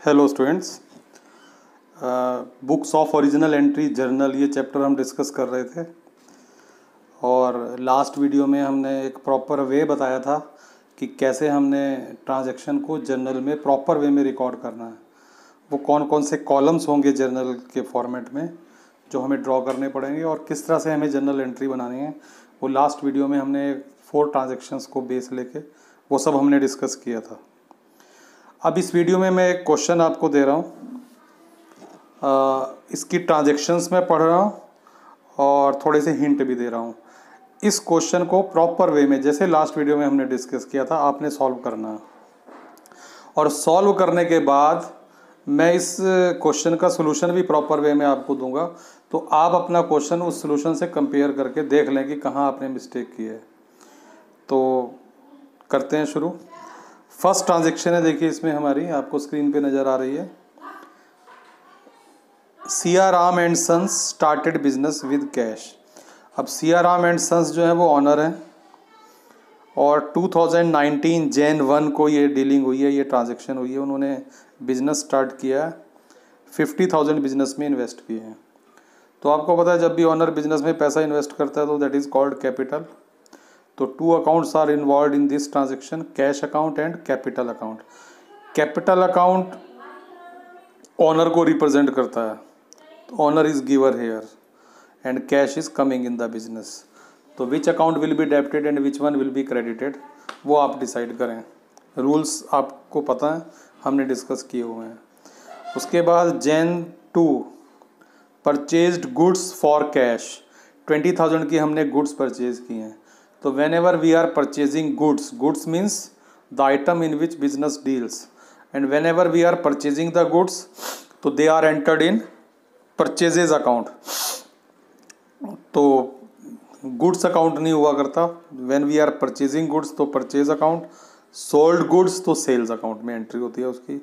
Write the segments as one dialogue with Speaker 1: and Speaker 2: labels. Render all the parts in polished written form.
Speaker 1: Hello students, books of original entry journal ये chapter हम discuss कर रहे थे। और लास्ट वीडियो में हमने एक प्रॉपर वे बताया था कि कैसे हमने ट्रांजैक्शन को जर्नल में प्रॉपर वे में रिकॉर्ड करना है। वो कौन कौन से कॉलम्स होंगे जर्नल के फॉर्मेट में जो हमें ड्रॉ करने पड़ेंगे और किस तरह से हमें जर्नल एंट्री बनानी है। वो लास्ट वीडियो में हमने 4 ट्रांजैक्शंस को बेस लेके वो सब हमने डिस्कस किया था। अब इस वीडियो में मैं एक क्वेश्चन आपको दे रहा हूँ, इसकी ट्रांजैक्शंस मैं पढ़ रहा हूँ और थोड़े से हिंट भी दे रहा हूँ। इस क्वेश्चन को प्रॉपर वे में जैसे लास्ट वीडियो में हमने डिस्कस किया था आपने सॉल्व करना है। और सॉल्व करने के बाद मैं इस क्वेश्चन का सोल्यूशन भी प्रॉपर वे में आपको दूंगा, तो आप अपना क्वेश्चन उस सोल्यूशन से कंपेयर करके देख लें कि कहाँ आपने मिस्टेक की है। तो करते हैं शुरू। फर्स्ट ट्रांजैक्शन है, देखिए इसमें हमारी आपको स्क्रीन पे नज़र आ रही है। Siya Ram and sons started business with cash. अब सिया राम एंड सन्स जो है वो ऑनर हैं और 2019 जैन 1 को ये डीलिंग हुई है, ये ट्रांजैक्शन हुई है। उन्होंने बिजनेस स्टार्ट किया, 50,000 बिजनेस में इन्वेस्ट किए हैं। तो आपको पता है जब भी ऑनर बिजनेस में पैसा इन्वेस्ट करता है तो दैट इज़ कॉल्ड कैपिटल। तो 2 accounts are involve in this transaction, cash account and capital account. Capital account owner को रिप्रेजेंट करता है, तो owner is giver here and cash is coming in the business. तो which account will be debited and which one will be credited वो आप decide करें। Rules आपको पता है, हमने डिस्कस किए हुए हैं। उसके बाद Jan 2 purchased goods for cash, 20,000 की हमने गुड्स परचेज की हैं। तो whenever we are purchasing goods, goods means the item in which business deals, and whenever we are purchasing the goods तो they are entered in purchases account. तो goods account नहीं हुआ करता। When we are purchasing goods तो purchase account, sold goods तो sales account में entry होती है उसकी।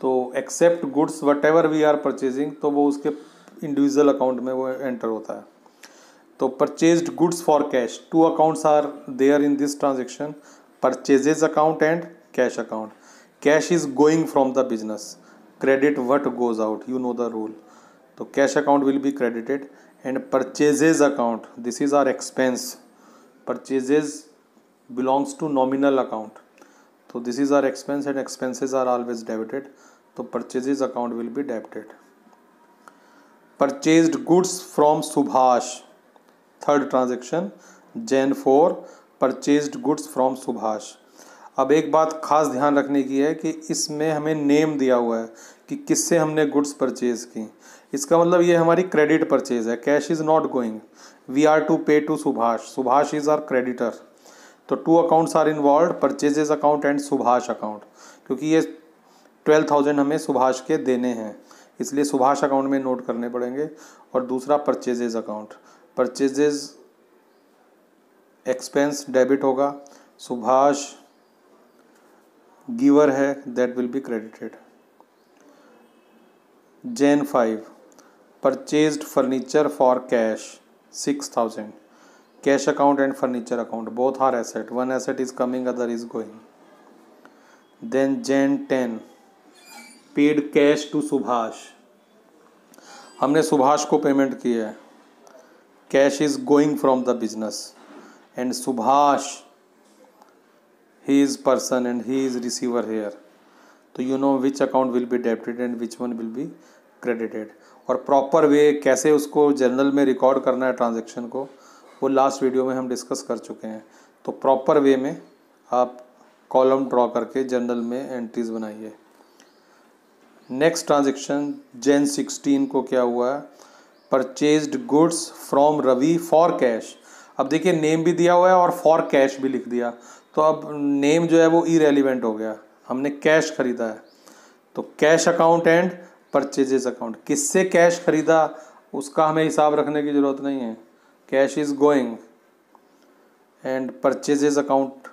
Speaker 1: तो accept goods whatever we are purchasing तो वो उसके इंडिविजुअल अकाउंट में वो एंटर होता है। तो purchased goods for cash, 2 accounts are there in this transaction, purchases account and cash account. Cash is going from the business, credit what goes out, you know the rule. तो cash account will be credited and purchases account, this is our expense. Purchases belongs to nominal account, so this is our expense and expenses are always debited, so purchases account will be debited. Purchased goods from Subhash, third transaction Jan 4, purchased goods from Subhash। अब एक बात खास ध्यान रखने की है कि इसमें हमें नेम दिया हुआ है कि किससे हमने गुड्स परचेज की। इसका मतलब ये हमारी क्रेडिट परचेज है, cash is not going, we are to pay to Subhash, Subhash is our creditor. तो 2 accounts are involve, purchases account and Subhash account, क्योंकि ये 12,000 हमें सुभाष के देने हैं इसलिए सुभाष अकाउंट में नोट करने पड़ेंगे। और दूसरा purchases account, purchases expense debit होगा, सुभाष गिवर है, that will be credited. Jan 5 purchased furniture for cash 6,000, cash account and furniture account both are asset, one asset is coming other is going. Then Jan 10 paid cash to Subhash, हमने सुभाष को payment किया है, cash is going from the business and Subhash he is person and he is receiver here, तो you know which account will be debited and which one will be credited। और proper way कैसे उसको journal में record करना है transaction को, वो last video में हम डिस्कस कर चुके हैं। तो प्रॉपर वे में आप कॉलम ड्रॉ करके जर्नल में एंट्रीज बनाइए। नेक्स्ट ट्रांजैक्शन जैन 16 को क्या हुआ है, purchased goods from Ravi for cash. अब देखिए नेम भी दिया हुआ है और फॉर कैश भी लिख दिया, तो अब नेम जो है वो इरेलीवेंट हो गया, हमने कैश खरीदा है। तो cash account and purchases account, किससे कैश खरीदा उसका हमें हिसाब रखने की ज़रूरत नहीं है, cash is going and purchases account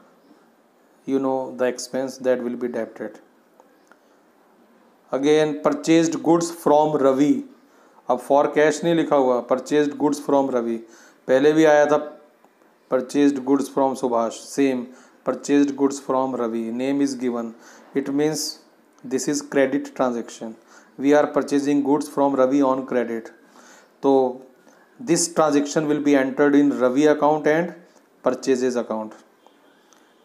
Speaker 1: you know the expense that will be debited. Again purchased goods from Ravi, अब फॉर कैश नहीं लिखा हुआ, परचेज्ड गुड्स फ्रॉम रवि, पहले भी आया था purchased goods from Subhash, same purchased goods from Ravi, name is given, it means this is credit transaction, we are purchasing goods from Ravi on credit. तो this transaction will be entered in Ravi account and purchases account.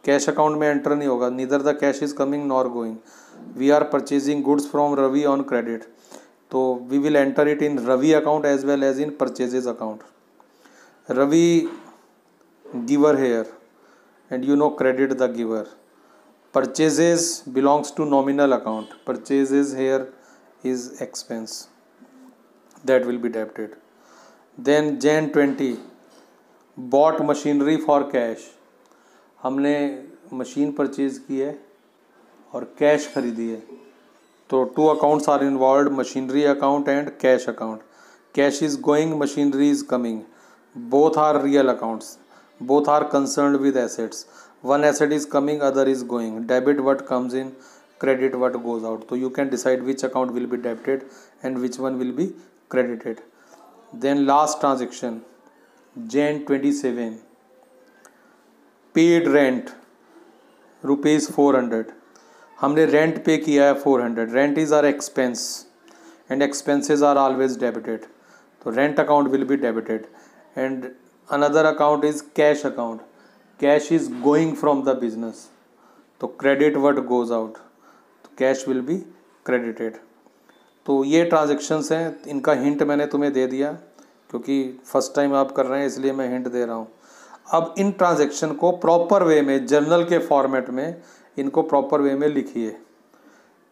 Speaker 1: Cash account में enter नहीं होगा, neither the cash is coming nor going. We are purchasing goods from Ravi on credit, तो we will enter it in Ravi account as well as in purchases account. Ravi giver here and you know credit the giver. Purchases belongs to nominal account, purchases here is expense, that will be debited. Then Jan 20 bought machinery for cash, हमने machine purchase की है और cash खरीदी है, तो two accounts are involve, machinery account and cash account. Cash is going, machinery is coming, both are real accounts, both are concerned with assets. One asset is coming, other is going. Debit what comes in, credit what goes out. So you can decide which account will be debited and which one will be credited. Then last transaction, Jan 27 paid rent rupees 400, हमने rent पे किया है 400। Rent is our expense and expenses are always debited, तो rent account will be debited. and another account is cash account, cash is going from the business, तो credit what goes out, तो cash will be credited। तो ये transactions हैं, इनका hint मैंने तुम्हें दे दिया क्योंकि फर्स्ट टाइम आप कर रहे हैं इसलिए मैं हिंट दे रहा हूँ। अब इन ट्रांजेक्शन को प्रॉपर वे में, जर्नल के फॉर्मेट में इनको प्रॉपर वे में लिखिए।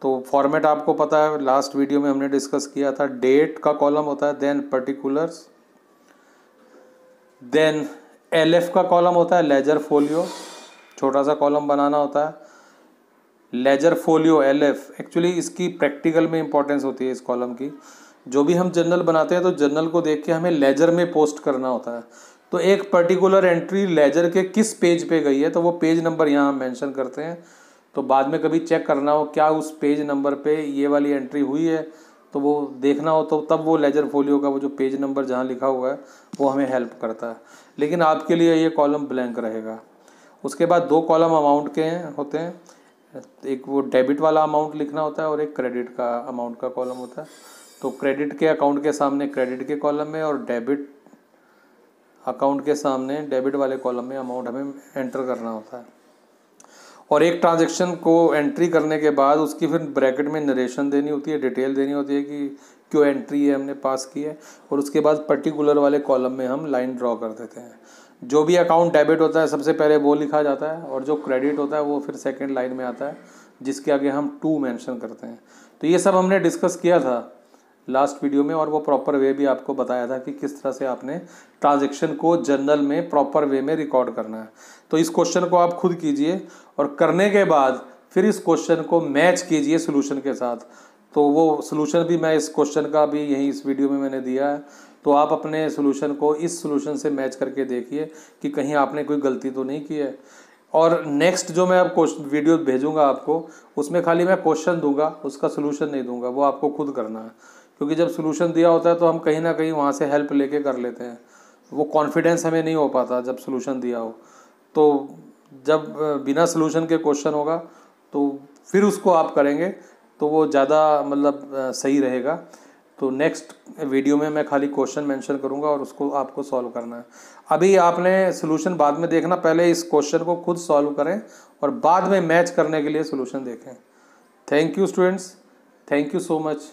Speaker 1: तो फॉर्मेट आपको पता है, लास्ट वीडियो में हमने डिस्कस किया था। डेट का कॉलम होता है, देन पर्टिकुलर्स, देन LF का कॉलम होता है लेजर फोलियो, छोटा सा कॉलम बनाना होता है। लेजर फोलियो LF एक्चुअली इसकी प्रैक्टिकल में इंपॉर्टेंस होती है इस कॉलम की। जो भी हम जर्नल बनाते हैं तो जर्नल को देख के हमें लेजर में पोस्ट करना होता है, तो एक पर्टिकुलर एंट्री लेजर के किस पेज पे गई है तो वो पेज नंबर यहाँ हम मेंशन करते हैं। तो बाद में कभी चेक करना हो क्या उस पेज नंबर पे ये वाली एंट्री हुई है तो वो देखना हो, तो तब वो लेजर फोलियो का वो जो पेज नंबर जहाँ लिखा हुआ है वो हमें हेल्प करता है। लेकिन आपके लिए ये कॉलम ब्लैंक रहेगा। उसके बाद दो कॉलम अमाउंट के होते हैं, एक वो डेबिट वाला अमाउंट लिखना होता है और एक क्रेडिट का अमाउंट का कॉलम होता है। तो क्रेडिट के अकाउंट के सामने क्रेडिट के कॉलम में और डेबिट अकाउंट के सामने डेबिट वाले कॉलम में अमाउंट हमें एंटर करना होता है। और एक ट्रांजैक्शन को एंट्री करने के बाद उसकी फिर ब्रैकेट में नरेशन देनी होती है, डिटेल देनी होती है कि क्यों एंट्री है हमने पास की है, और उसके बाद पर्टिकुलर वाले कॉलम में हम लाइन ड्रॉ कर देते हैं। जो भी अकाउंट डेबिट होता है सबसे पहले वो लिखा जाता है और जो क्रेडिट होता है वो फिर सेकंड लाइन में आता है जिसके आगे हम 2 मेंशन करते हैं। तो ये सब हमने डिस्कस किया था लास्ट वीडियो में और वो प्रॉपर वे भी आपको बताया था कि किस तरह से आपने ट्रांजैक्शन को जर्नल में प्रॉपर वे में रिकॉर्ड करना है। तो इस क्वेश्चन को आप खुद कीजिए और करने के बाद फिर इस क्वेश्चन को मैच कीजिए सोल्यूशन के साथ। तो वो सोल्यूशन भी मैं इस क्वेश्चन का भी यही इस वीडियो में मैंने दिया है, तो आप अपने सोल्यूशन को इस सोल्यूशन से मैच करके देखिए कि कहीं आपने कोई गलती तो नहीं की है। और नेक्स्ट जो मैं अब वीडियो भेजूंगा आपको उसमें खाली मैं क्वेश्चन दूंगा, उसका सोल्यूशन नहीं दूंगा, वो आपको खुद करना है। क्योंकि जब सोल्यूशन दिया होता है तो हम कहीं ना कहीं वहाँ से हेल्प लेके कर लेते हैं, वो कॉन्फिडेंस हमें नहीं हो पाता जब सोल्यूशन दिया हो। तो जब बिना सोल्यूशन के क्वेश्चन होगा तो फिर उसको आप करेंगे तो वो ज़्यादा मतलब सही रहेगा। तो नेक्स्ट वीडियो में मैं खाली क्वेश्चन मेंशन करूंगा और उसको आपको सॉल्व करना है। अभी आपने सोल्यूशन बाद में देखना, पहले इस क्वेश्चन को खुद सॉल्व करें और बाद में मैच करने के लिए सोल्यूशन देखें। Thank you students, thank you so much.